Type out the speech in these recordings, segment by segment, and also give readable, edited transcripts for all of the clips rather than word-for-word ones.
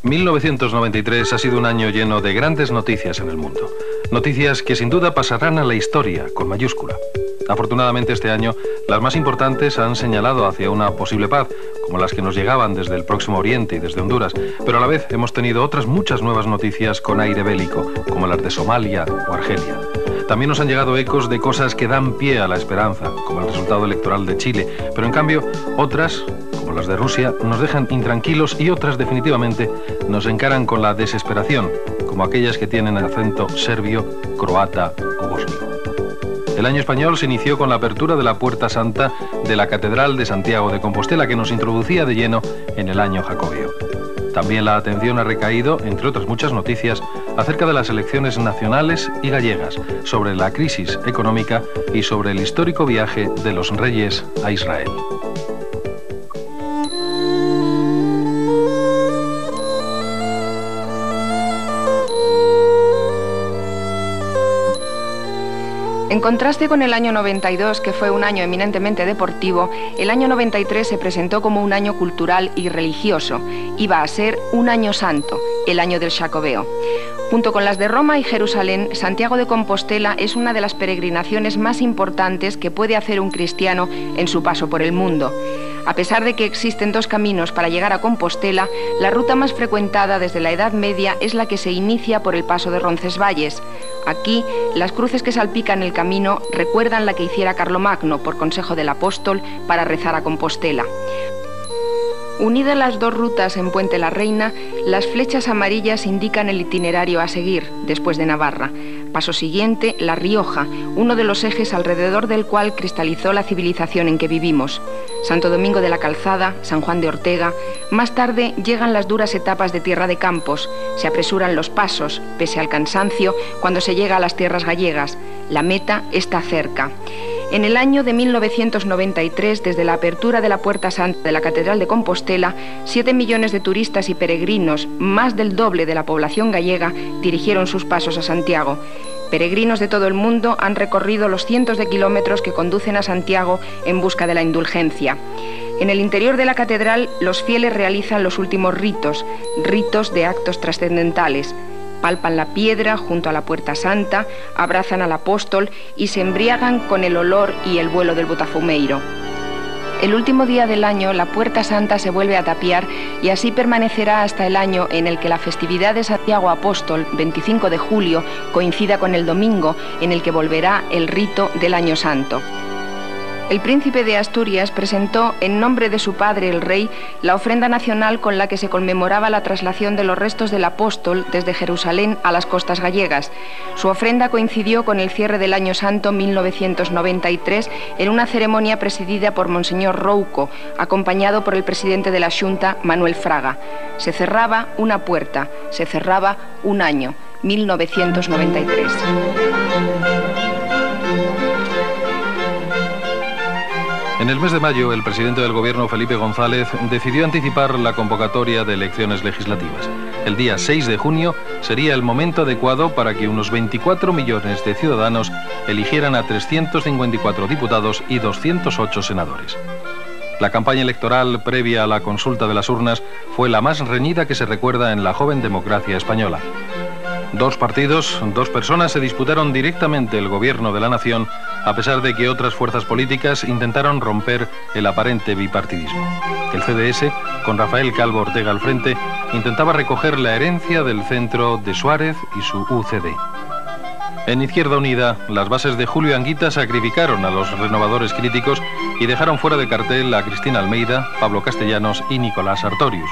...1993 ha sido un año lleno de grandes noticias en el mundo. Noticias que sin duda pasarán a la historia, con mayúscula. Afortunadamente este año, las más importantes han señalado hacia una posible paz, como las que nos llegaban desde el Próximo Oriente y desde Honduras, pero a la vez hemos tenido otras muchas nuevas noticias con aire bélico, como las de Somalia o Argelia. También nos han llegado ecos de cosas que dan pie a la esperanza, como el resultado electoral de Chile, pero en cambio otras, como las de Rusia, nos dejan intranquilos y otras definitivamente nos encaran con la desesperación, como aquellas que tienen acento serbio, croata o bosnio. El año español se inició con la apertura de la Puerta Santa de la Catedral de Santiago de Compostela, que nos introducía de lleno en el año jacobeo. También la atención ha recaído, entre otras muchas noticias, acerca de las elecciones nacionales y gallegas, sobre la crisis económica y sobre el histórico viaje de los reyes a Israel. En contraste con el año 92, que fue un año eminentemente deportivo, el año 93 se presentó como un año cultural y religioso. Iba a ser un año santo, el año del Jacobeo. Junto con las de Roma y Jerusalén, Santiago de Compostela es una de las peregrinaciones más importantes que puede hacer un cristiano en su paso por el mundo. A pesar de que existen dos caminos para llegar a Compostela, la ruta más frecuentada desde la Edad Media es la que se inicia por el paso de Roncesvalles. Aquí, las cruces que salpican el camino recuerdan la que hiciera Carlomagno por consejo del apóstol para rezar a Compostela. Unidas las dos rutas en Puente la Reina, las flechas amarillas indican el itinerario a seguir, después de Navarra. Paso siguiente, La Rioja, uno de los ejes alrededor del cual cristalizó la civilización en que vivimos. Santo Domingo de la Calzada, San Juan de Ortega. Más tarde llegan las duras etapas de Tierra de Campos. Se apresuran los pasos, pese al cansancio, cuando se llega a las tierras gallegas. La meta está cerca. En el año de 1993, desde la apertura de la Puerta Santa de la Catedral de Compostela, 7 millones de turistas y peregrinos, más del doble de la población gallega, dirigieron sus pasos a Santiago. Peregrinos de todo el mundo han recorrido los cientos de kilómetros que conducen a Santiago en busca de la indulgencia. En el interior de la catedral, los fieles realizan los últimos ritos de actos trascendentales. Palpan la piedra junto a la Puerta Santa, abrazan al apóstol y se embriagan con el olor y el vuelo del botafumeiro. El último día del año, la Puerta Santa se vuelve a tapiar y así permanecerá hasta el año en el que la festividad de Santiago Apóstol, 25 de julio, coincida con el domingo en el que volverá el rito del Año Santo. El príncipe de Asturias presentó, en nombre de su padre el rey, la ofrenda nacional con la que se conmemoraba la traslación de los restos del apóstol desde Jerusalén a las costas gallegas. Su ofrenda coincidió con el cierre del Año Santo 1993 en una ceremonia presidida por Monseñor Rouco, acompañado por el presidente de la Xunta, Manuel Fraga. Se cerraba una puerta, se cerraba un año, 1993. En el mes de mayo, el presidente del gobierno, Felipe González, decidió anticipar la convocatoria de elecciones legislativas. El día 6 de junio sería el momento adecuado para que unos 24 millones de ciudadanos eligieran a 354 diputados y 208 senadores. La campaña electoral previa a la consulta de las urnas fue la más reñida que se recuerda en la joven democracia española. Dos partidos, dos personas se disputaron directamente el gobierno de la nación, a pesar de que otras fuerzas políticas intentaron romper el aparente bipartidismo. El CDS, con Rafael Calvo Ortega al frente, intentaba recoger la herencia del centro de Suárez y su UCD. En Izquierda Unida, las bases de Julio Anguita sacrificaron a los renovadores críticos y dejaron fuera de cartel a Cristina Almeida, Pablo Castellanos y Nicolás Sartorius.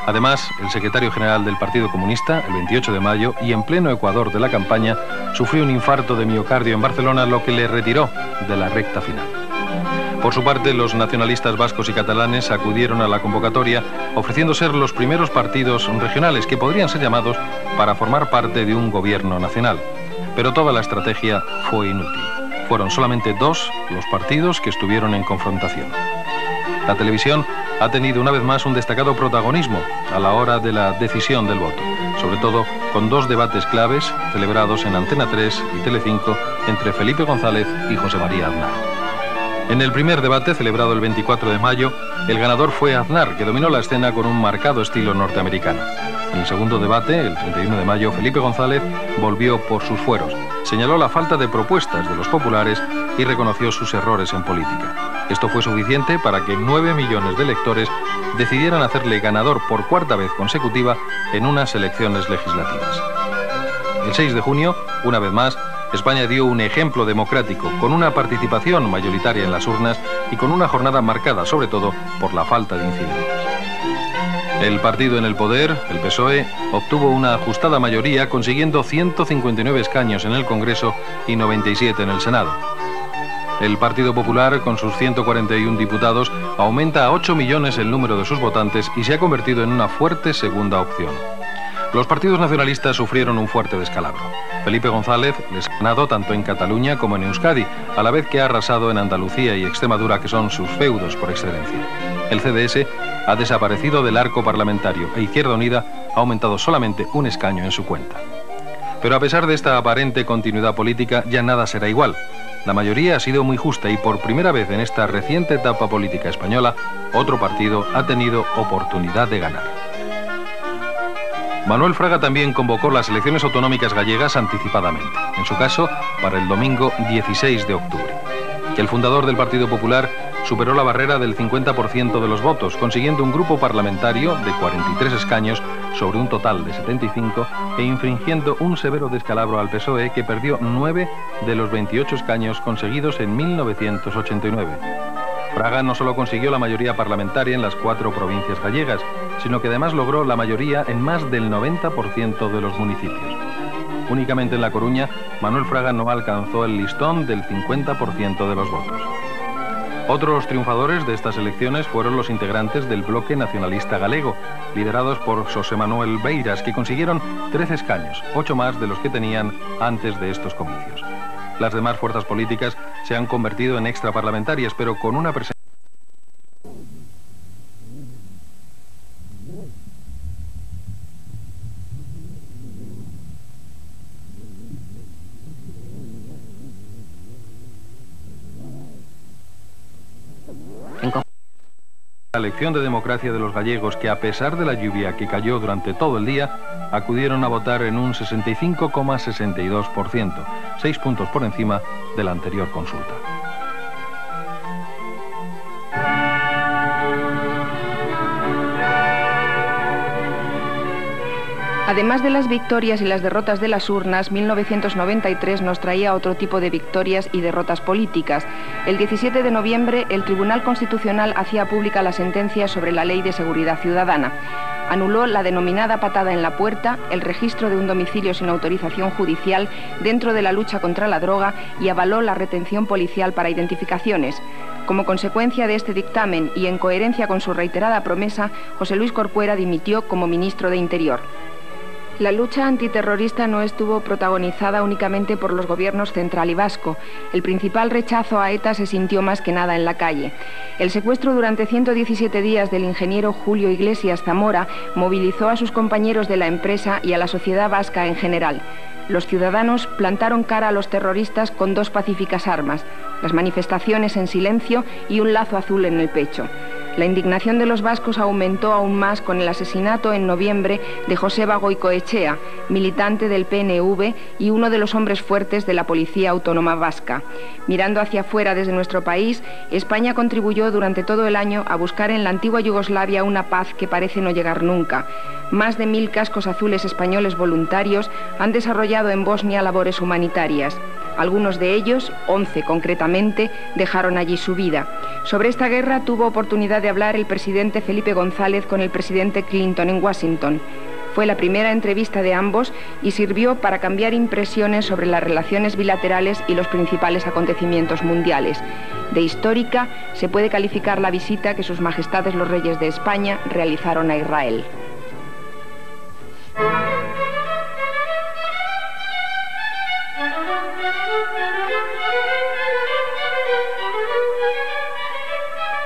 Además, el secretario general del Partido Comunista, el 28 de mayo, y en pleno ecuador de la campaña, sufrió un infarto de miocardio en Barcelona, lo que le retiró de la recta final. Por su parte, los nacionalistas vascos y catalanes acudieron a la convocatoria, ofreciendo ser los primeros partidos regionales que podrían ser llamados para formar parte de un gobierno nacional. Pero toda la estrategia fue inútil. Fueron solamente dos los partidos que estuvieron en confrontación. La televisión ha tenido una vez más un destacado protagonismo a la hora de la decisión del voto, sobre todo con dos debates claves celebrados en Antena 3 y Telecinco entre Felipe González y José María Aznar. En el primer debate, celebrado el 24 de mayo, el ganador fue Aznar, que dominó la escena con un marcado estilo norteamericano. En el segundo debate, el 31 de mayo, Felipe González volvió por sus fueros, señaló la falta de propuestas de los populares y reconoció sus errores en política. Esto fue suficiente para que 9 millones de electores decidieran hacerle ganador por cuarta vez consecutiva en unas elecciones legislativas. El 6 de junio, una vez más, España dio un ejemplo democrático, con una participación mayoritaria en las urnas y con una jornada marcada, sobre todo, por la falta de incidentes. El partido en el poder, el PSOE, obtuvo una ajustada mayoría, consiguiendo 159 escaños en el Congreso y 97 en el Senado. El Partido Popular, con sus 141 diputados, aumenta a 8 millones el número de sus votantes y se ha convertido en una fuerte segunda opción. Los partidos nacionalistas sufrieron un fuerte descalabro. Felipe González les ha ganado tanto en Cataluña como en Euskadi, a la vez que ha arrasado en Andalucía y Extremadura, que son sus feudos por excelencia. El CDS ha desaparecido del arco parlamentario e Izquierda Unida ha aumentado solamente un escaño en su cuenta. Pero a pesar de esta aparente continuidad política, ya nada será igual. La mayoría ha sido muy justa y por primera vez en esta reciente etapa política española, otro partido ha tenido oportunidad de ganar. Manuel Fraga también convocó las elecciones autonómicas gallegas anticipadamente, en su caso para el domingo 16 de octubre. El fundador del Partido Popular superó la barrera del 50% de los votos, consiguiendo un grupo parlamentario de 43 escaños sobre un total de 75 e infringiendo un severo descalabro al PSOE, que perdió 9 de los 28 escaños conseguidos en 1989. Fraga no solo consiguió la mayoría parlamentaria en las 4 provincias gallegas, sino que además logró la mayoría en más del 90% de los municipios. Únicamente en La Coruña, Manuel Fraga no alcanzó el listón del 50% de los votos. Otros triunfadores de estas elecciones fueron los integrantes del Bloque Nacionalista Galego, liderados por Xosé Manuel Beiras, que consiguieron 13 escaños, 8 más de los que tenían antes de estos comicios. Las demás fuerzas políticas se han convertido en extraparlamentarias, pero con una presencia. La lección de democracia de los gallegos, que a pesar de la lluvia que cayó durante todo el día, acudieron a votar en un 65,62%, 6 puntos por encima de la anterior consulta. Además de las victorias y las derrotas de las urnas, 1993 nos traía otro tipo de victorias y derrotas políticas. El 17 de noviembre, el Tribunal Constitucional hacía pública la sentencia sobre la Ley de Seguridad Ciudadana. Anuló la denominada patada en la puerta, el registro de un domicilio sin autorización judicial dentro de la lucha contra la droga y avaló la retención policial para identificaciones. Como consecuencia de este dictamen y en coherencia con su reiterada promesa, José Luis Corcuera dimitió como ministro de Interior. La lucha antiterrorista no estuvo protagonizada únicamente por los gobiernos central y vasco. El principal rechazo a ETA se sintió más que nada en la calle. El secuestro durante 117 días del ingeniero Julio Iglesias Zamora movilizó a sus compañeros de la empresa y a la sociedad vasca en general. Los ciudadanos plantaron cara a los terroristas con 2 pacíficas armas: las manifestaciones en silencio y un lazo azul en el pecho. La indignación de los vascos aumentó aún más con el asesinato en noviembre de Joseba Goicoechea, militante del PNV y uno de los hombres fuertes de la Policía Autónoma Vasca. Mirando hacia afuera desde nuestro país, España contribuyó durante todo el año a buscar en la antigua Yugoslavia una paz que parece no llegar nunca. Más de 1000 cascos azules españoles voluntarios han desarrollado en Bosnia labores humanitarias. Algunos de ellos, 11 concretamente, dejaron allí su vida. Sobre esta guerra tuvo oportunidad de hablar el presidente Felipe González con el presidente Clinton en Washington. Fue la primera entrevista de ambos y sirvió para cambiar impresiones sobre las relaciones bilaterales y los principales acontecimientos mundiales. De histórica se puede calificar la visita que sus majestades los reyes de España realizaron a Israel.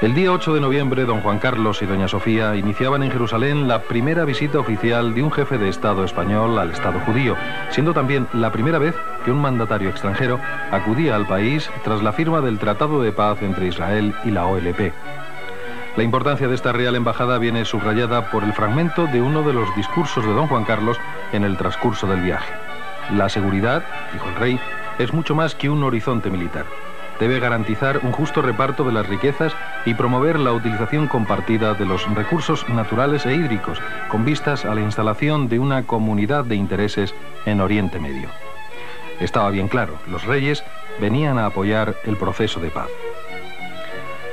El día 8 de noviembre, don Juan Carlos y doña Sofía iniciaban en Jerusalén la primera visita oficial de un jefe de Estado español al Estado judío, siendo también la primera vez que un mandatario extranjero acudía al país tras la firma del Tratado de Paz entre Israel y la OLP. La importancia de esta real embajada viene subrayada por el fragmento de uno de los discursos de don Juan Carlos en el transcurso del viaje. La seguridad, dijo el rey, es mucho más que un horizonte militar. Debe garantizar un justo reparto de las riquezas y promover la utilización compartida de los recursos naturales e hídricos, con vistas a la instalación de una comunidad de intereses en Oriente Medio. Estaba bien claro, los reyes venían a apoyar el proceso de paz.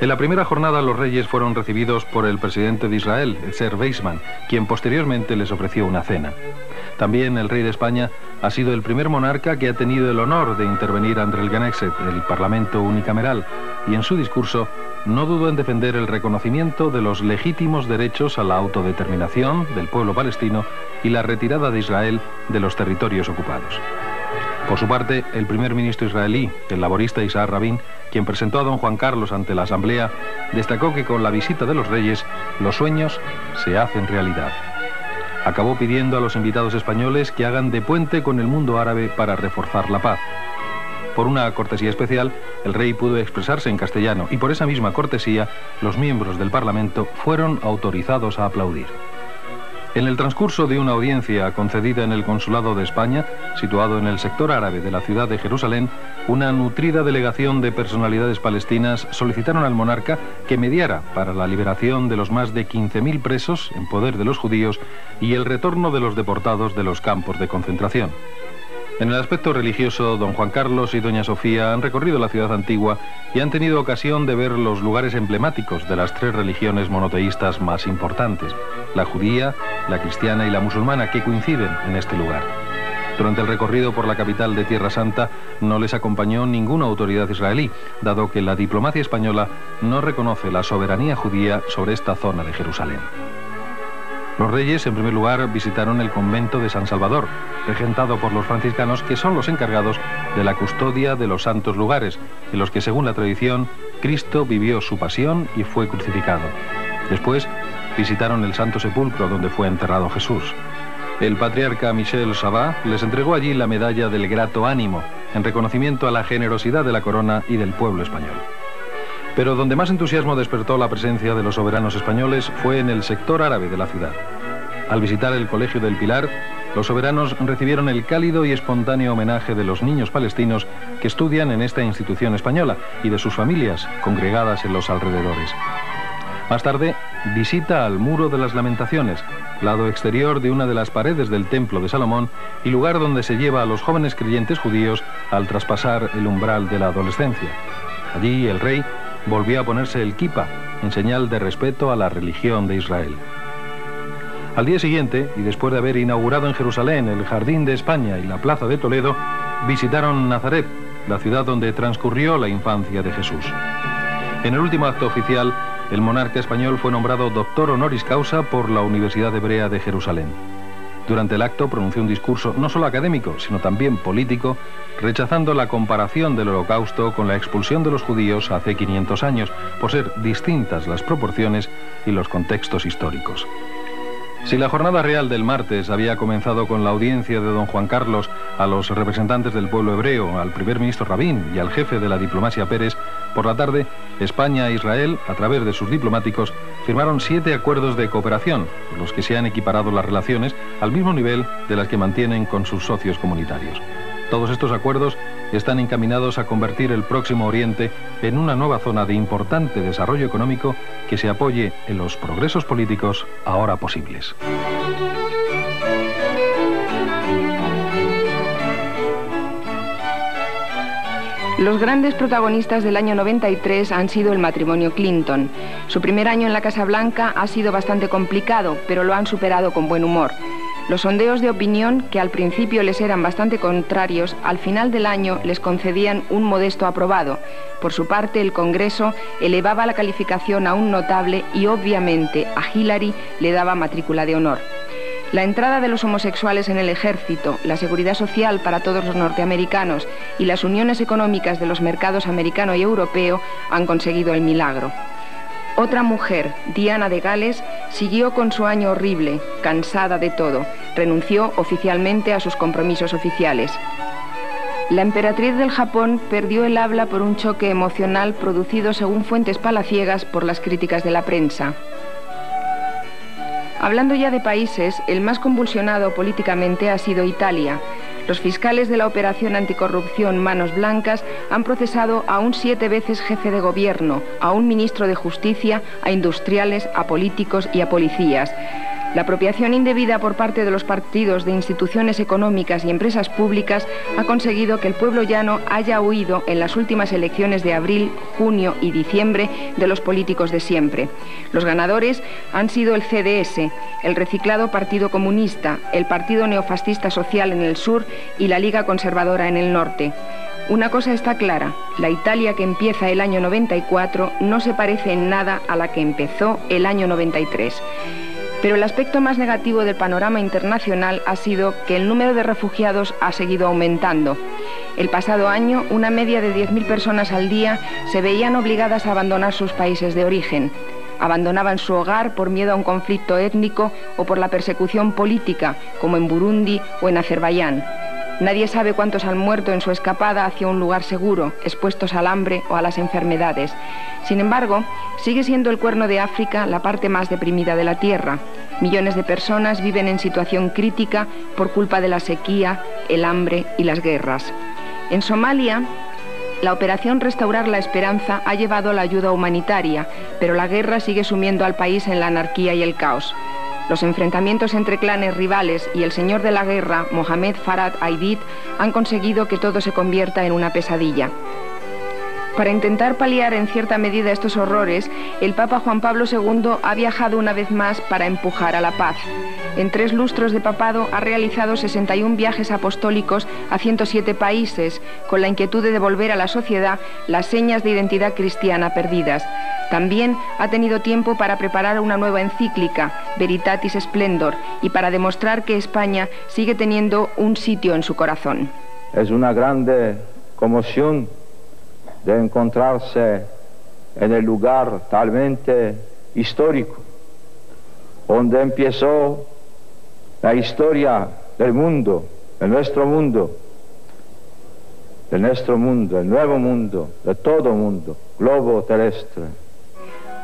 En la primera jornada los reyes fueron recibidos por el presidente de Israel, el Ser Weizmann, quien posteriormente les ofreció una cena. También el rey de España ha sido el primer monarca que ha tenido el honor de intervenir ante el Knesset, el Parlamento unicameral, y en su discurso no dudó en defender el reconocimiento de los legítimos derechos a la autodeterminación del pueblo palestino y la retirada de Israel de los territorios ocupados. Por su parte, el primer ministro israelí, el laborista Isaac Rabin, quien presentó a don Juan Carlos ante la Asamblea, destacó que con la visita de los reyes, los sueños se hacen realidad. Acabó pidiendo a los invitados españoles que hagan de puente con el mundo árabe para reforzar la paz. Por una cortesía especial, el rey pudo expresarse en castellano y por esa misma cortesía, los miembros del Parlamento fueron autorizados a aplaudir. En el transcurso de una audiencia concedida en el Consulado de España, situado en el sector árabe de la ciudad de Jerusalén, una nutrida delegación de personalidades palestinas solicitaron al monarca que mediara para la liberación de los más de 15.000 presos en poder de los judíos y el retorno de los deportados de los campos de concentración. En el aspecto religioso, don Juan Carlos y doña Sofía han recorrido la ciudad antigua y han tenido ocasión de ver los lugares emblemáticos de las tres religiones monoteístas más importantes, la judía, la cristiana y la musulmana, que coinciden en este lugar. Durante el recorrido por la capital de Tierra Santa no les acompañó ninguna autoridad israelí, dado que la diplomacia española no reconoce la soberanía judía sobre esta zona de Jerusalén. Los reyes, en primer lugar, visitaron el convento de San Salvador, regentado por los franciscanos, que son los encargados de la custodia de los santos lugares, en los que, según la tradición, Cristo vivió su pasión y fue crucificado. Después, visitaron el Santo Sepulcro, donde fue enterrado Jesús. El patriarca Michel Sabah les entregó allí la medalla del Grato Ánimo, en reconocimiento a la generosidad de la corona y del pueblo español. Pero donde más entusiasmo despertó la presencia de los soberanos españoles fue en el sector árabe de la ciudad. Al visitar el Colegio del Pilar, los soberanos recibieron el cálido y espontáneo homenaje de los niños palestinos que estudian en esta institución española y de sus familias congregadas en los alrededores. Más tarde, visita al Muro de las Lamentaciones, lado exterior de una de las paredes del Templo de Salomón y lugar donde se lleva a los jóvenes creyentes judíos al traspasar el umbral de la adolescencia. Allí el rey volvió a ponerse el kipa, en señal de respeto a la religión de Israel. Al día siguiente, y después de haber inaugurado en Jerusalén el Jardín de España y la Plaza de Toledo, visitaron Nazaret, la ciudad donde transcurrió la infancia de Jesús. En el último acto oficial, el monarca español fue nombrado doctor honoris causa por la Universidad Hebrea de Jerusalén. Durante el acto pronunció un discurso no solo académico, sino también político, rechazando la comparación del Holocausto con la expulsión de los judíos hace 500 años, por ser distintas las proporciones y los contextos históricos. Si la jornada real del martes había comenzado con la audiencia de don Juan Carlos a los representantes del pueblo hebreo, al primer ministro Rabin y al jefe de la diplomacia Pérez, por la tarde, España e Israel, a través de sus diplomáticos, firmaron 7 acuerdos de cooperación, por los que se han equiparado las relaciones al mismo nivel de las que mantienen con sus socios comunitarios. Todos estos acuerdos están encaminados a convertir el Próximo Oriente en una nueva zona de importante desarrollo económico que se apoye en los progresos políticos ahora posibles. Los grandes protagonistas del año 93 han sido el matrimonio Clinton. Su primer año en la Casa Blanca ha sido bastante complicado, pero lo han superado con buen humor. Los sondeos de opinión, que al principio les eran bastante contrarios, al final del año les concedían un modesto aprobado. Por su parte, el Congreso elevaba la calificación a un notable y, obviamente, a Hillary le daba matrícula de honor. La entrada de los homosexuales en el ejército, la seguridad social para todos los norteamericanos y las uniones económicas de los mercados americano y europeo han conseguido el milagro. Otra mujer, Diana de Gales, siguió con su año horrible, cansada de todo. Renunció oficialmente a sus compromisos oficiales. La emperatriz del Japón perdió el habla por un choque emocional producido, según fuentes palaciegas, por las críticas de la prensa. Hablando ya de países, el más convulsionado políticamente ha sido Italia. Los fiscales de la Operación Anticorrupción Manos Blancas han procesado a un 7 veces jefe de gobierno, a un ministro de Justicia, a industriales, a políticos y a policías. La apropiación indebida por parte de los partidos de instituciones económicas y empresas públicas ha conseguido que el pueblo llano haya huido en las últimas elecciones de abril, junio y diciembre de los políticos de siempre. Los ganadores han sido el CDS, el reciclado Partido Comunista, el Partido Neofascista Social en el sur y la Liga Conservadora en el norte. Una cosa está clara, la Italia que empieza el año 94 no se parece en nada a la que empezó el año 93. Pero el aspecto más negativo del panorama internacional ha sido que el número de refugiados ha seguido aumentando. El pasado año, una media de 10.000 personas al día se veían obligadas a abandonar sus países de origen. Abandonaban su hogar por miedo a un conflicto étnico o por la persecución política, como en Burundi o en Azerbaiyán. Nadie sabe cuántos han muerto en su escapada hacia un lugar seguro, expuestos al hambre o a las enfermedades. Sin embargo, sigue siendo el Cuerno de África la parte más deprimida de la Tierra. Millones de personas viven en situación crítica por culpa de la sequía, el hambre y las guerras. En Somalia, la operación Restaurar la Esperanza ha llevado la ayuda humanitaria, pero la guerra sigue sumiendo al país en la anarquía y el caos. Los enfrentamientos entre clanes rivales y el señor de la guerra, Mohamed Farad Aidid, han conseguido que todo se convierta en una pesadilla. Para intentar paliar en cierta medida estos horrores, el Papa Juan Pablo II ha viajado una vez más para empujar a la paz. En 3 lustros de papado ha realizado 61 viajes apostólicos a 107 países, con la inquietud de devolver a la sociedad las señas de identidad cristiana perdidas. También ha tenido tiempo para preparar una nueva encíclica, Veritatis Splendor, y para demostrar que España sigue teniendo un sitio en su corazón. Es una grande conmoción de encontrarse en el lugar talmente histórico, donde empezó la historia del mundo, de nuestro mundo, el nuevo mundo, de todo mundo, globo terrestre.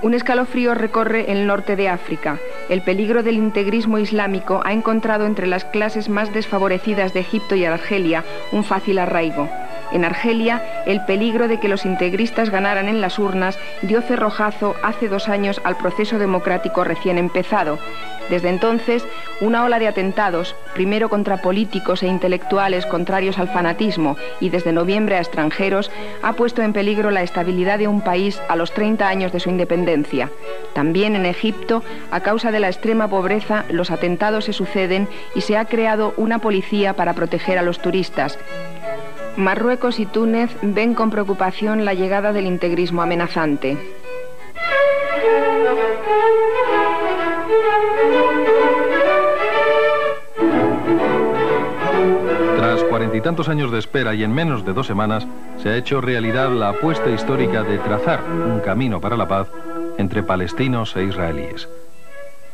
Un escalofrío recorre el norte de África. El peligro del integrismo islámico ha encontrado entre las clases más desfavorecidas de Egipto y Argelia un fácil arraigo. En Argelia, el peligro de que los integristas ganaran en las urnas dio cerrojazo hace 2 años al proceso democrático recién empezado. Desde entonces, una ola de atentados, primero contra políticos e intelectuales contrarios al fanatismo y desde noviembre a extranjeros, ha puesto en peligro la estabilidad de un país a los 30 años de su independencia. También en Egipto, a causa de la extrema pobreza, los atentados se suceden y se ha creado una policía para proteger a los turistas. Marruecos y Túnez ven con preocupación la llegada del integrismo amenazante. Tras 40 y tantos años de espera y en menos de 2 semanas, se ha hecho realidad la apuesta histórica de trazar un camino para la paz entre palestinos e israelíes.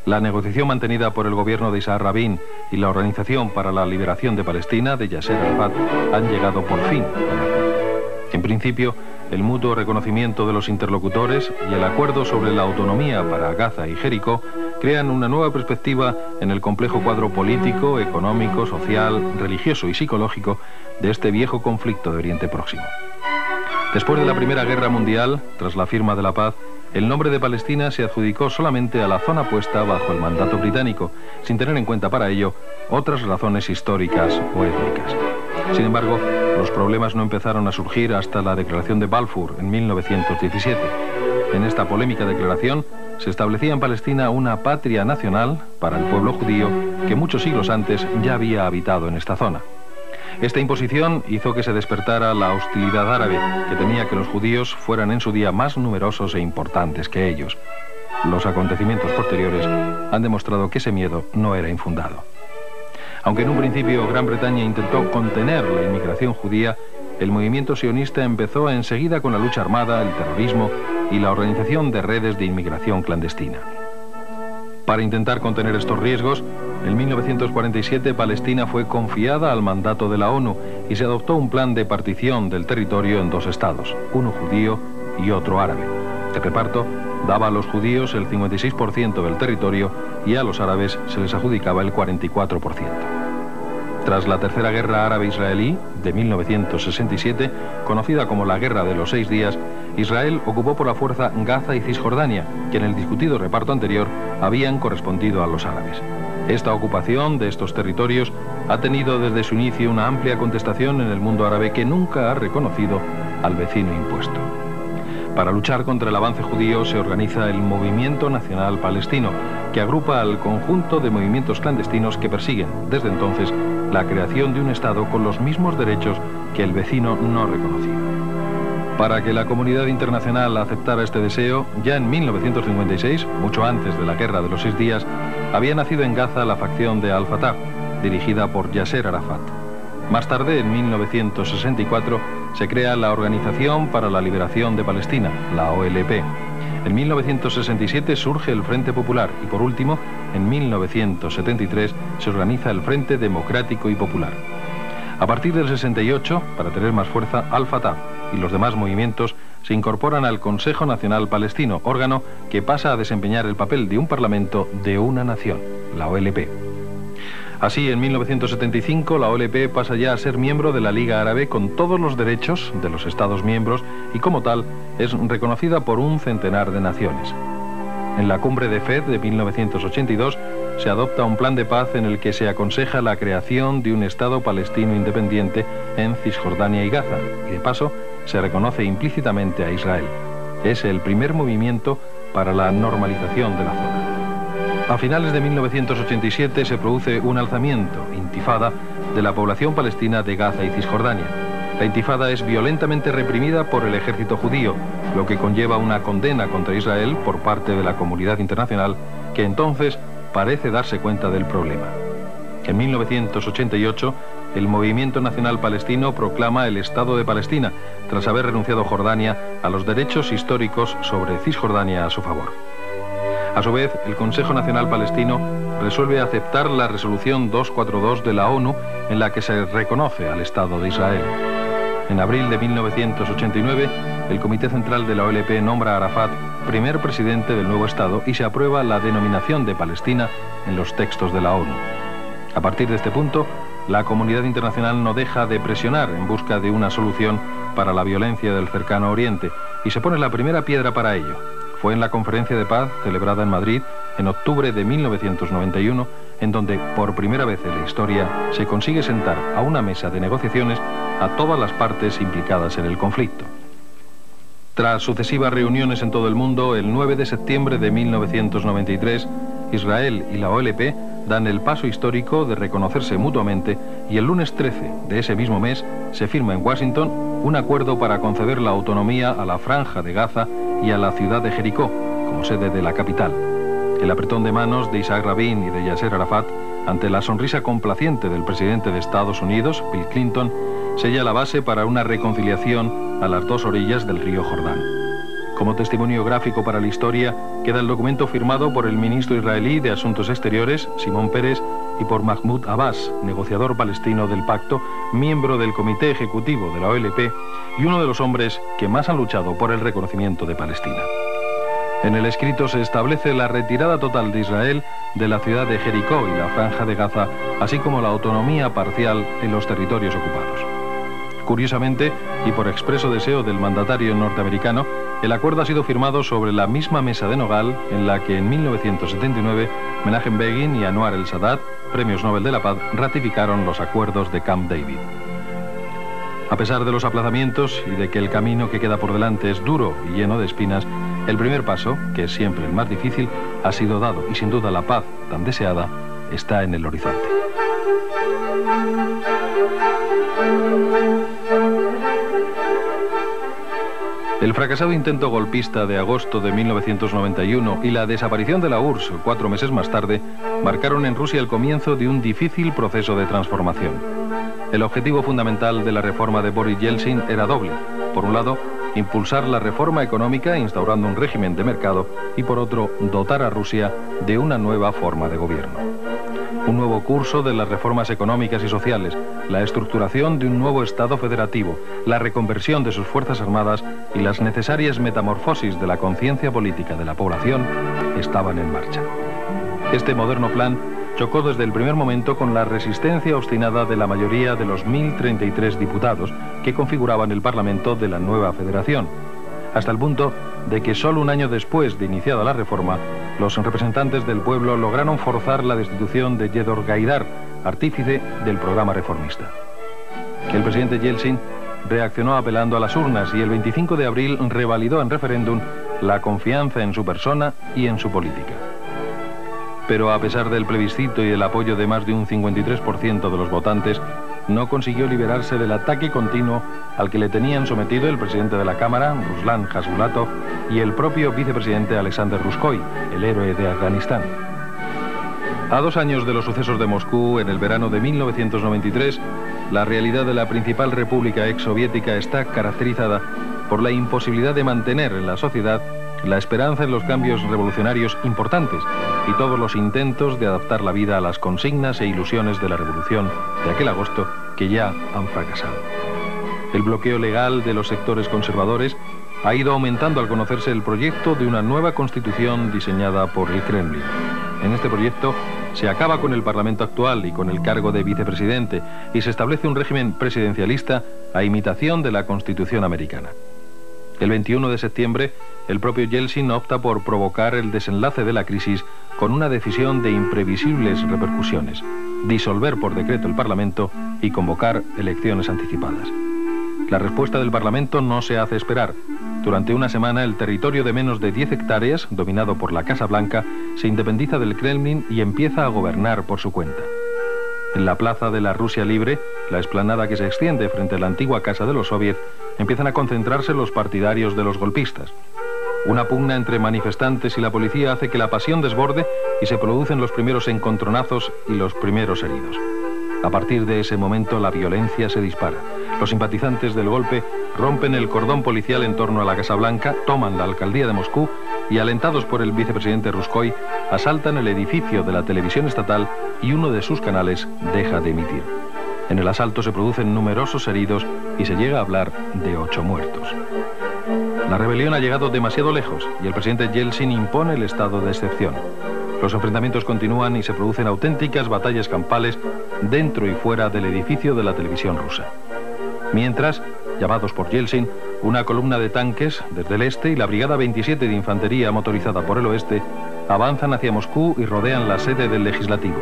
La negociación mantenida por el gobierno de Isaac Rabin y la Organización para la Liberación de Palestina, de Yasser Arafat, han llegado por fin a un acuerdo. En principio, el mutuo reconocimiento de los interlocutores y el acuerdo sobre la autonomía para Gaza y Jericó crean una nueva perspectiva en el complejo cuadro político, económico, social, religioso y psicológico de este viejo conflicto de Oriente Próximo. Después de la Primera Guerra Mundial, tras la firma de la paz, el nombre de Palestina se adjudicó solamente a la zona puesta bajo el mandato británico, sin tener en cuenta para ello otras razones históricas o étnicas. Sin embargo, los problemas no empezaron a surgir hasta la Declaración de Balfour en 1917. En esta polémica declaración se establecía en Palestina una patria nacional para el pueblo judío que muchos siglos antes ya había habitado en esta zona. Esta imposición hizo que se despertara la hostilidad árabe, que temía que los judíos fueran en su día más numerosos e importantes que ellos. Los acontecimientos posteriores han demostrado que ese miedo no era infundado. Aunque en un principio Gran Bretaña intentó contener la inmigración judía, el movimiento sionista empezó enseguida con la lucha armada, el terrorismo y la organización de redes de inmigración clandestina. Para intentar contener estos riesgos, en 1947 Palestina fue confiada al mandato de la ONU y se adoptó un plan de partición del territorio en dos estados, uno judío y otro árabe. El reparto daba a los judíos el 56% del territorio y a los árabes se les adjudicaba el 44%. Tras la Tercera Guerra Árabe-Israelí de 1967, conocida como la Guerra de los 6 días, Israel ocupó por la fuerza Gaza y Cisjordania, que en el discutido reparto anterior habían correspondido a los árabes. Esta ocupación de estos territorios ha tenido desde su inicio una amplia contestación en el mundo árabe que nunca ha reconocido al vecino impuesto. Para luchar contra el avance judío se organiza el Movimiento Nacional Palestino, que agrupa al conjunto de movimientos clandestinos que persiguen, desde entonces, la creación de un Estado con los mismos derechos que el vecino no reconocido. Para que la comunidad internacional aceptara este deseo, ya en 1956, mucho antes de la Guerra de los 6 días, había nacido en Gaza la facción de Al-Fatah, dirigida por Yasser Arafat. Más tarde, en 1964, se crea la Organización para la Liberación de Palestina, la OLP. En 1967 surge el Frente Popular y, por último, en 1973 se organiza el Frente Democrático y Popular. A partir del 68, para tener más fuerza, Al-Fatah y los demás movimientos se incorporan al Consejo Nacional Palestino, órgano que pasa a desempeñar el papel de un parlamento de una nación, la OLP. Así, en 1975, la OLP pasa ya a ser miembro de la Liga Árabe con todos los derechos de los Estados miembros y, como tal, es reconocida por un centenar de naciones. En la cumbre de Fez de 1982 se adopta un plan de paz en el que se aconseja la creación de un Estado palestino independiente en Cisjordania y Gaza, y de paso se reconoce implícitamente a Israel. Es el primer movimiento para la normalización de la zona. A finales de 1987 se produce un alzamiento, intifada, de la población palestina de Gaza y Cisjordania. La intifada es violentamente reprimida por el ejército judío, lo que conlleva una condena contra Israel por parte de la comunidad internacional, que entonces parece darse cuenta del problema. En 1988, el Movimiento Nacional Palestino proclama el Estado de Palestina, tras haber renunciado Jordania a los derechos históricos sobre Cisjordania a su favor. A su vez, el Consejo Nacional Palestino resuelve aceptar la resolución 242 de la ONU en la que se reconoce al Estado de Israel. En abril de 1989, el Comité Central de la OLP nombra a Arafat primer presidente del nuevo Estado y se aprueba la denominación de Palestina en los textos de la ONU. A partir de este punto, la comunidad internacional no deja de presionar en busca de una solución para la violencia del Cercano Oriente y se pone la primera piedra para ello. Fue en la conferencia de paz celebrada en Madrid en octubre de 1991, en donde por primera vez en la historia se consigue sentar a una mesa de negociaciones a todas las partes implicadas en el conflicto. Tras sucesivas reuniones en todo el mundo, el 9 de septiembre de 1993, Israel y la OLP dan el paso histórico de reconocerse mutuamente y el lunes 13 de ese mismo mes se firma en Washington un acuerdo para conceder la autonomía a la Franja de Gaza y a la ciudad de Jericó, como sede de la capital. El apretón de manos de Isaac Rabin y de Yasser Arafat, ante la sonrisa complaciente del presidente de Estados Unidos, Bill Clinton, sella la base para una reconciliación a las dos orillas del río Jordán. Como testimonio gráfico para la historia, queda el documento firmado por el ministro israelí de Asuntos Exteriores, Simón Peres, y por Mahmoud Abbas, negociador palestino del pacto, miembro del Comité Ejecutivo de la OLP y uno de los hombres que más han luchado por el reconocimiento de Palestina. En el escrito se establece la retirada total de Israel de la ciudad de Jericó y la Franja de Gaza, así como la autonomía parcial en los territorios ocupados. Curiosamente, y por expreso deseo del mandatario norteamericano, el acuerdo ha sido firmado sobre la misma mesa de nogal en la que en 1979 Menachem Begin y Anwar el-Sadat, premios Nobel de la Paz, ratificaron los acuerdos de Camp David. A pesar de los aplazamientos y de que el camino que queda por delante es duro y lleno de espinas, el primer paso, que es siempre el más difícil, ha sido dado y sin duda la paz tan deseada está en el horizonte. El fracasado intento golpista de agosto de 1991 y la desaparición de la URSS 4 meses más tarde marcaron en Rusia el comienzo de un difícil proceso de transformación. El objetivo fundamental de la reforma de Boris Yeltsin era doble. Por un lado, impulsar la reforma económica instaurando un régimen de mercado y por otro, dotar a Rusia de una nueva forma de gobierno. Un nuevo curso de las reformas económicas y sociales, la estructuración de un nuevo Estado federativo, la reconversión de sus fuerzas armadas y las necesarias metamorfosis de la conciencia política de la población estaban en marcha. Este moderno plan chocó desde el primer momento con la resistencia obstinada de la mayoría de los 1033 diputados que configuraban el Parlamento de la nueva federación, hasta el punto de que solo un año después de iniciada la reforma, los representantes del pueblo lograron forzar la destitución de Yedor Gaidar, artífice del programa reformista. El presidente Yeltsin reaccionó apelando a las urnas y el 25 de abril revalidó en referéndum la confianza en su persona y en su política. Pero a pesar del plebiscito y el apoyo de más de un 53% de los votantes, no consiguió liberarse del ataque continuo al que le tenían sometido el presidente de la Cámara, Ruslan Jasbulatov, y el propio vicepresidente Alexander Ruskoy, el héroe de Afganistán. A 2 años de los sucesos de Moscú, en el verano de 1993, la realidad de la principal república exsoviética está caracterizada por la imposibilidad de mantener en la sociedad la esperanza en los cambios revolucionarios importantes y todos los intentos de adaptar la vida a las consignas e ilusiones de la revolución de aquel agosto que ya han fracasado. El bloqueo legal de los sectores conservadores ha ido aumentando al conocerse el proyecto de una nueva constitución diseñada por el Kremlin. En este proyecto se acaba con el Parlamento actual y con el cargo de vicepresidente y se establece un régimen presidencialista a imitación de la Constitución americana. El 21 de septiembre, el propio Yeltsin opta por provocar el desenlace de la crisis con una decisión de imprevisibles repercusiones: disolver por decreto el Parlamento y convocar elecciones anticipadas. La respuesta del Parlamento no se hace esperar. Durante una semana, el territorio de menos de 10 hectáreas, dominado por la Casa Blanca, se independiza del Kremlin y empieza a gobernar por su cuenta. En la plaza de la Rusia Libre, la explanada que se extiende frente a la antigua casa de los soviets, empiezan a concentrarse los partidarios de los golpistas. Una pugna entre manifestantes y la policía hace que la pasión desborde y se producen los primeros encontronazos y los primeros heridos. A partir de ese momento la violencia se dispara. Los simpatizantes del golpe rompen el cordón policial en torno a la Casa Blanca, toman la alcaldía de Moscú y, alentados por el vicepresidente Ruskoy, asaltan el edificio de la televisión estatal y uno de sus canales deja de emitir. En el asalto se producen numerosos heridos y se llega a hablar de 8 muertos. La rebelión ha llegado demasiado lejos y el presidente Yeltsin impone el estado de excepción. Los enfrentamientos continúan y se producen auténticas batallas campales dentro y fuera del edificio de la televisión rusa. Mientras, llamados por Yeltsin, una columna de tanques desde el este y la Brigada 27 de Infantería motorizada por el oeste avanzan hacia Moscú y rodean la sede del Legislativo.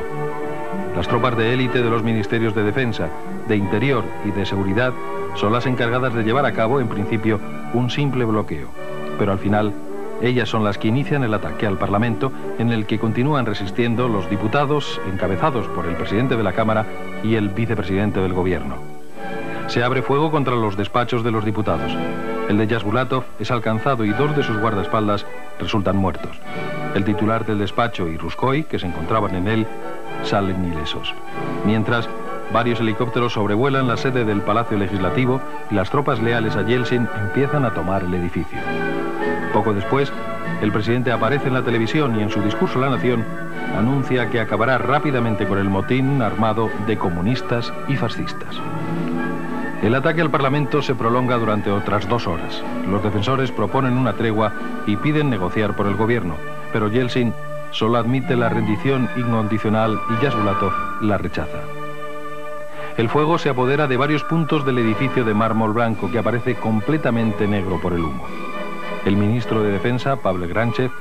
Las tropas de élite de los ministerios de Defensa, de Interior y de Seguridad son las encargadas de llevar a cabo, en principio, un simple bloqueo. Pero al final, ellas son las que inician el ataque al Parlamento, en el que continúan resistiendo los diputados encabezados por el presidente de la Cámara y el vicepresidente del Gobierno. Se abre fuego contra los despachos de los diputados. El de Jasbulatov es alcanzado y 2 de sus guardaespaldas resultan muertos. El titular del despacho y Ruskoy, que se encontraban en él, salen ilesos. Mientras, varios helicópteros sobrevuelan la sede del Palacio Legislativo y las tropas leales a Yeltsin empiezan a tomar el edificio. Poco después, el presidente aparece en la televisión y en su discurso a la nación anuncia que acabará rápidamente con el motín armado de comunistas y fascistas. El ataque al Parlamento se prolonga durante otras 2 horas. Los defensores proponen una tregua y piden negociar por el gobierno, pero Yeltsin solo admite la rendición incondicional y Jasbulatov la rechaza. El fuego se apodera de varios puntos del edificio de mármol blanco que aparece completamente negro por el humo. El ministro de Defensa, Pavel Granchev,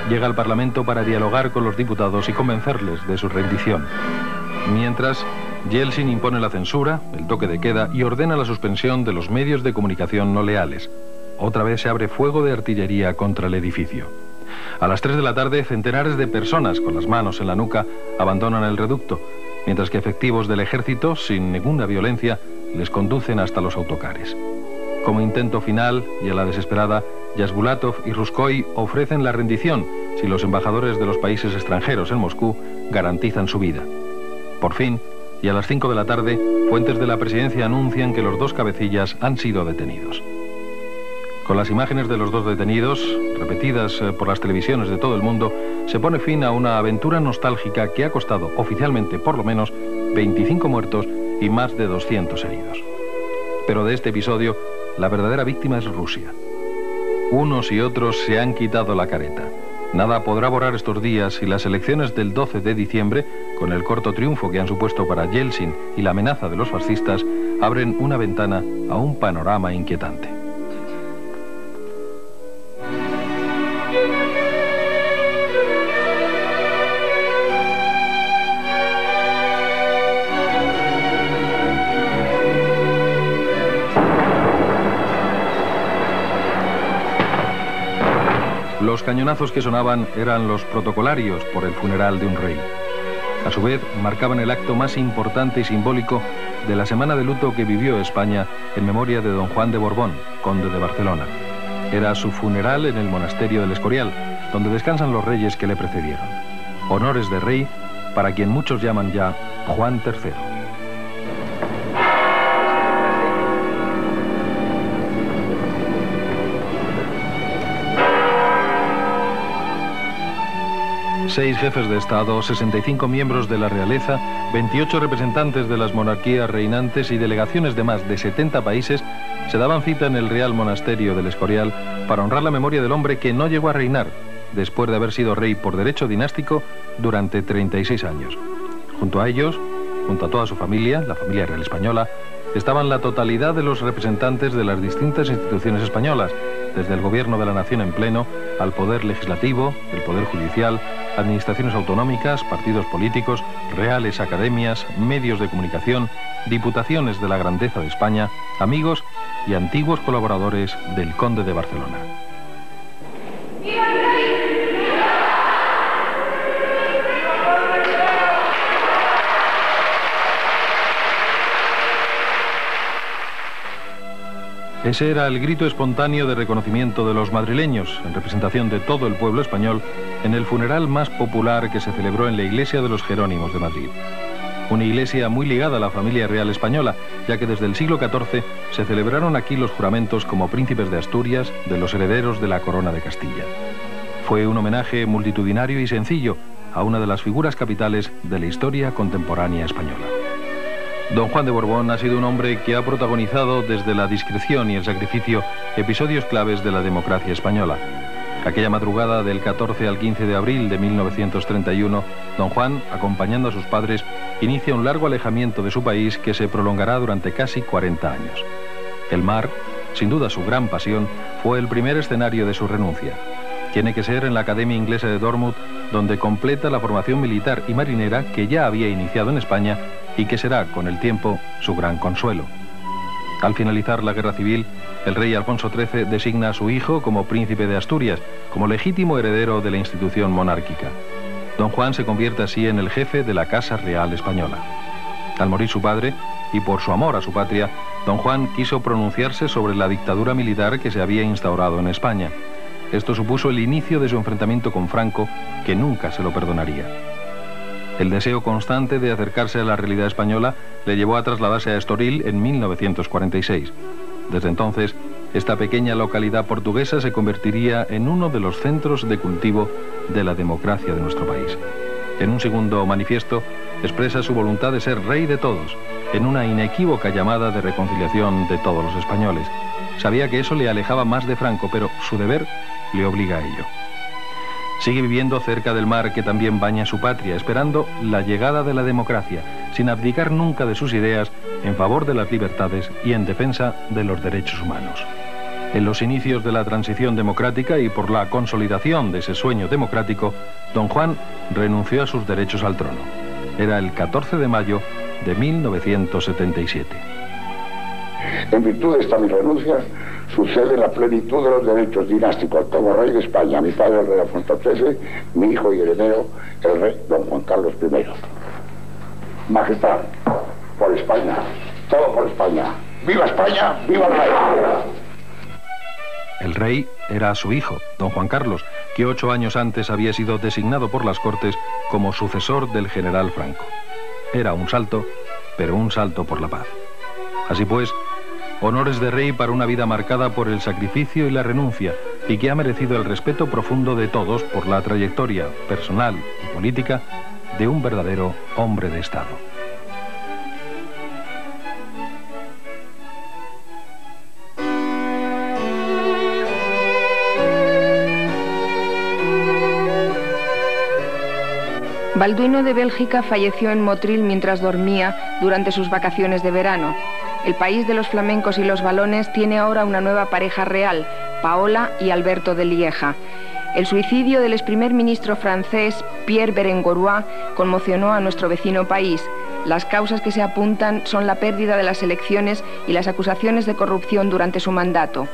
llega al Parlamento para dialogar con los diputados y convencerles de su rendición. Mientras, Yeltsin impone la censura, el toque de queda y ordena la suspensión de los medios de comunicación no leales. Otra vez se abre fuego de artillería contra el edificio. A las 3 de la tarde, centenares de personas con las manos en la nuca abandonan el reducto, mientras que efectivos del ejército, sin ninguna violencia, les conducen hasta los autocares. Como intento final y a la desesperada, Jasbulatov y Ruskoy ofrecen la rendición si los embajadores de los países extranjeros en Moscú garantizan su vida. Por fin, y a las 5 de la tarde, fuentes de la presidencia anuncian que los 2 cabecillas han sido detenidos. Con las imágenes de los dos detenidos, repetidas por las televisiones de todo el mundo, se pone fin a una aventura nostálgica que ha costado, oficialmente por lo menos, 25 muertos y más de 200 heridos. Pero de este episodio, la verdadera víctima es Rusia. Unos y otros se han quitado la careta. Nada podrá borrar estos días y las elecciones del 12 de diciembre, con el corto triunfo que han supuesto para Yeltsin y la amenaza de los fascistas, abren una ventana a un panorama inquietante. Los cañonazos que sonaban eran los protocolarios por el funeral de un rey. A su vez, marcaban el acto más importante y simbólico de la semana de luto que vivió España en memoria de don Juan de Borbón, conde de Barcelona. Era su funeral en el monasterio del Escorial, donde descansan los reyes que le precedieron. Honores de rey para quien muchos llaman ya Juan III. Seis jefes de Estado, 65 miembros de la realeza, 28 representantes de las monarquías reinantes y delegaciones de más de 70 países se daban cita en el Real Monasterio del Escorial para honrar la memoria del hombre que no llegó a reinar, después de haber sido rey por derecho dinástico durante 36 años. Junto a ellos, junto a toda su familia, la familia real española, estaban la totalidad de los representantes de las distintas instituciones españolas, desde el gobierno de la nación en pleno, al poder legislativo, el poder judicial, administraciones autonómicas, partidos políticos, reales academias, medios de comunicación, diputaciones de la grandeza de España, amigos y antiguos colaboradores del conde de Barcelona. Ese era el grito espontáneo de reconocimiento de los madrileños, en representación de todo el pueblo español, en el funeral más popular que se celebró en la iglesia de los Jerónimos de Madrid. Una iglesia muy ligada a la familia real española, ya que desde el siglo XIV se celebraron aquí los juramentos como príncipes de Asturias, de los herederos de la corona de Castilla. Fue un homenaje multitudinario y sencillo a una de las figuras capitales de la historia contemporánea española. Don Juan de Borbón ha sido un hombre que ha protagonizado desde la discreción y el sacrificio episodios claves de la democracia española. Aquella madrugada del 14 al 15 de abril de 1931, don Juan, acompañando a sus padres, inicia un largo alejamiento de su país que se prolongará durante casi 40 años. El mar, sin duda su gran pasión, fue el primer escenario de su renuncia. Tiene que ser en la Academia Inglesa de Dartmouth, donde completa la formación militar y marinera que ya había iniciado en España y que será, con el tiempo, su gran consuelo. Al finalizar la guerra civil, el rey Alfonso XIII designa a su hijo como príncipe de Asturias, como legítimo heredero de la institución monárquica. Don Juan se convierte así en el jefe de la Casa Real Española. Al morir su padre, y por su amor a su patria, don Juan quiso pronunciarse sobre la dictadura militar que se había instaurado en España. Esto supuso el inicio de su enfrentamiento con Franco, que nunca se lo perdonaría. El deseo constante de acercarse a la realidad española le llevó a trasladarse a Estoril en 1946. Desde entonces, esta pequeña localidad portuguesa se convertiría en uno de los centros de cultivo de la democracia de nuestro país. En un segundo manifiesto, expresa su voluntad de ser rey de todos, en una inequívoca llamada de reconciliación de todos los españoles. Sabía que eso le alejaba más de Franco, pero su deber le obliga a ello. Sigue viviendo cerca del mar que también baña su patria, esperando la llegada de la democracia, sin abdicar nunca de sus ideas en favor de las libertades y en defensa de los derechos humanos. En los inicios de la transición democrática y por la consolidación de ese sueño democrático, don Juan renunció a sus derechos al trono. Era el 14 de mayo de 1977. En virtud de esta mi renuncia, sucede la plenitud de los derechos dinásticos como rey de España, mi padre el rey Alfonso XIII, mi hijo y heredero el rey don Juan Carlos I. Majestad, por España, todo por España. ¡Viva España! ¡Viva el rey! El rey era su hijo, don Juan Carlos, que 8 años antes había sido designado por las Cortes como sucesor del general Franco. Era un salto, pero un salto por la paz. Así pues, honores de rey para una vida marcada por el sacrificio y la renuncia, y que ha merecido el respeto profundo de todos por la trayectoria personal y política de un verdadero hombre de Estado. Balduino de Bélgica falleció en Motril mientras dormía durante sus vacaciones de verano. El país de los flamencos y los balones tiene ahora una nueva pareja real, Paola y Alberto de Lieja. El suicidio del ex primer ministro francés Pierre Berenguerois conmocionó a nuestro vecino país. Las causas que se apuntan son la pérdida de las elecciones y las acusaciones de corrupción durante su mandato.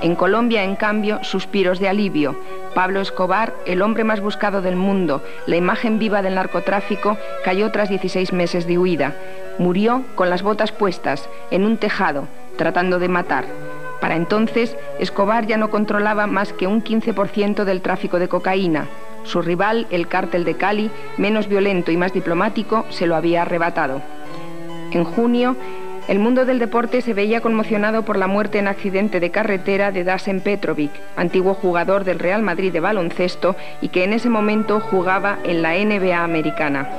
En Colombia, en cambio, suspiros de alivio. Pablo Escobar, el hombre más buscado del mundo, la imagen viva del narcotráfico, cayó tras 16 meses de huida. Murió con las botas puestas, en un tejado, tratando de matar. Para entonces, Escobar ya no controlaba más que un 15% del tráfico de cocaína. Su rival, el Cártel de Cali, menos violento y más diplomático, se lo había arrebatado. En junio, el mundo del deporte se veía conmocionado por la muerte en accidente de carretera de Dasen Petrovic, antiguo jugador del Real Madrid de baloncesto y que en ese momento jugaba en la NBA americana.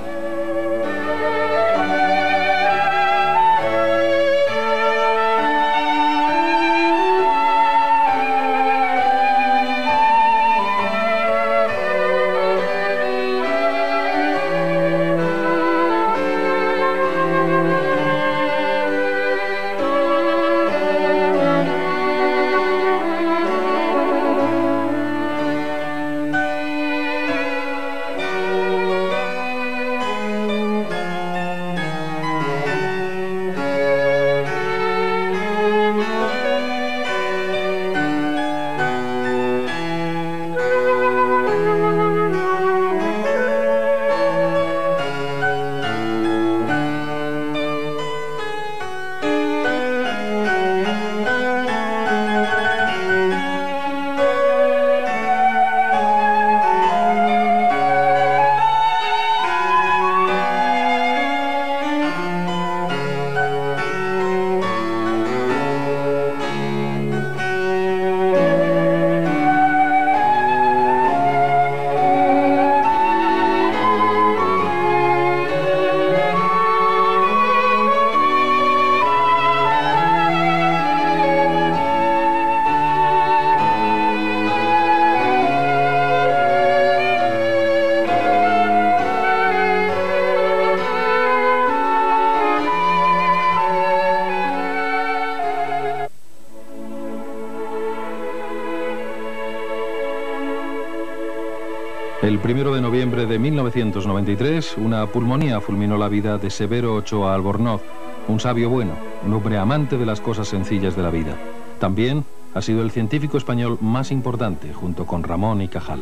El 1 de noviembre de 1993, una pulmonía fulminó la vida de Severo Ochoa Albornoz, un sabio bueno, un hombre amante de las cosas sencillas de la vida. También ha sido el científico español más importante, junto con Ramón y Cajal.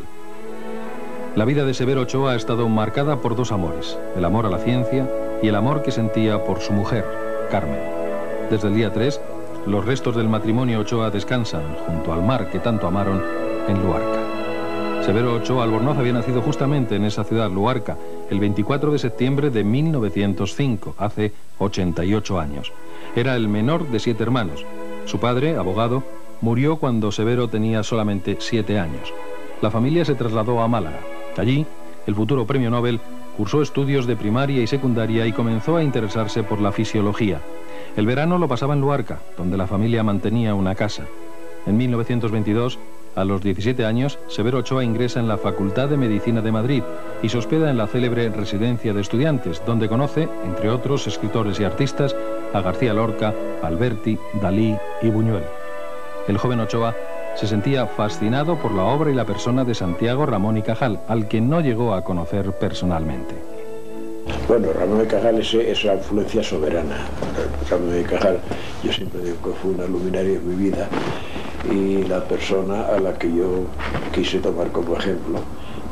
La vida de Severo Ochoa ha estado marcada por dos amores, el amor a la ciencia y el amor que sentía por su mujer, Carmen. Desde el día 3, los restos del matrimonio Ochoa descansan, junto al mar que tanto amaron, en Luarca. Severo Ochoa Albornoz había nacido justamente en esa ciudad, Luarca, el 24 de septiembre de 1905, hace 88 años. Era el menor de 7 hermanos. Su padre, abogado, murió cuando Severo tenía solamente 7 años. La familia se trasladó a Málaga. Allí, el futuro premio Nobel cursó estudios de primaria y secundaria y comenzó a interesarse por la fisiología. El verano lo pasaba en Luarca, donde la familia mantenía una casa. En 1922, a los 17 años, Severo Ochoa ingresa en la Facultad de Medicina de Madrid y se hospeda en la célebre Residencia de Estudiantes, donde conoce, entre otros escritores y artistas, a García Lorca, Alberti, Dalí y Buñuel. El joven Ochoa se sentía fascinado por la obra y la persona de Santiago Ramón y Cajal, al que no llegó a conocer personalmente. Bueno, Ramón y Cajal es esa influencia soberana. Ramón y Cajal, yo siempre digo que fue una luminaria en mi vida y la persona a la que yo quise tomar como ejemplo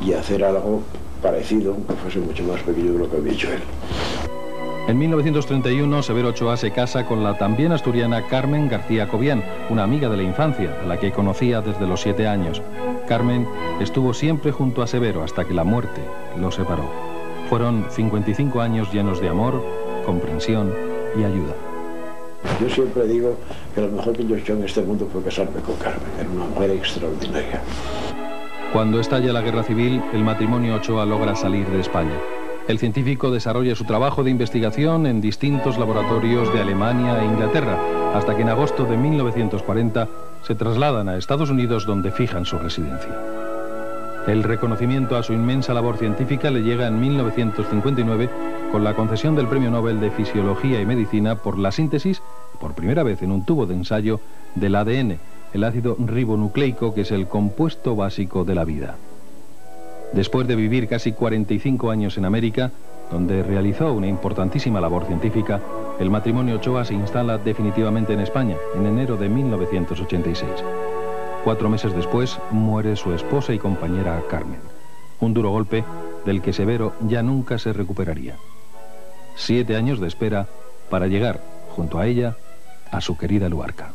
y hacer algo parecido, aunque fuese mucho más pequeño de lo que había hecho él. En 1931, Severo Ochoa se casa con la también asturiana Carmen García Cobian, una amiga de la infancia, a la que conocía desde los 7 años. Carmen estuvo siempre junto a Severo hasta que la muerte lo separó. Fueron 55 años llenos de amor, comprensión y ayuda. Yo siempre digo que lo mejor que yo he hecho en este mundo fue casarme con Carmen, era una mujer extraordinaria. Cuando estalla la guerra civil, el matrimonio Ochoa logra salir de España. El científico desarrolla su trabajo de investigación en distintos laboratorios de Alemania e Inglaterra, hasta que en agosto de 1940 se trasladan a Estados Unidos, donde fijan su residencia. El reconocimiento a su inmensa labor científica le llega en 1959 con la concesión del Premio Nobel de Fisiología y Medicina por la síntesis, por primera vez en un tubo de ensayo, del ADN, el ácido ribonucleico, que es el compuesto básico de la vida. Después de vivir casi 45 años en América, donde realizó una importantísima labor científica, el matrimonio Ochoa se instala definitivamente en España, en enero de 1986. 4 meses después, muere su esposa y compañera Carmen. Un duro golpe del que Severo ya nunca se recuperaría. 7 años de espera para llegar, junto a ella, a su querida Luarca.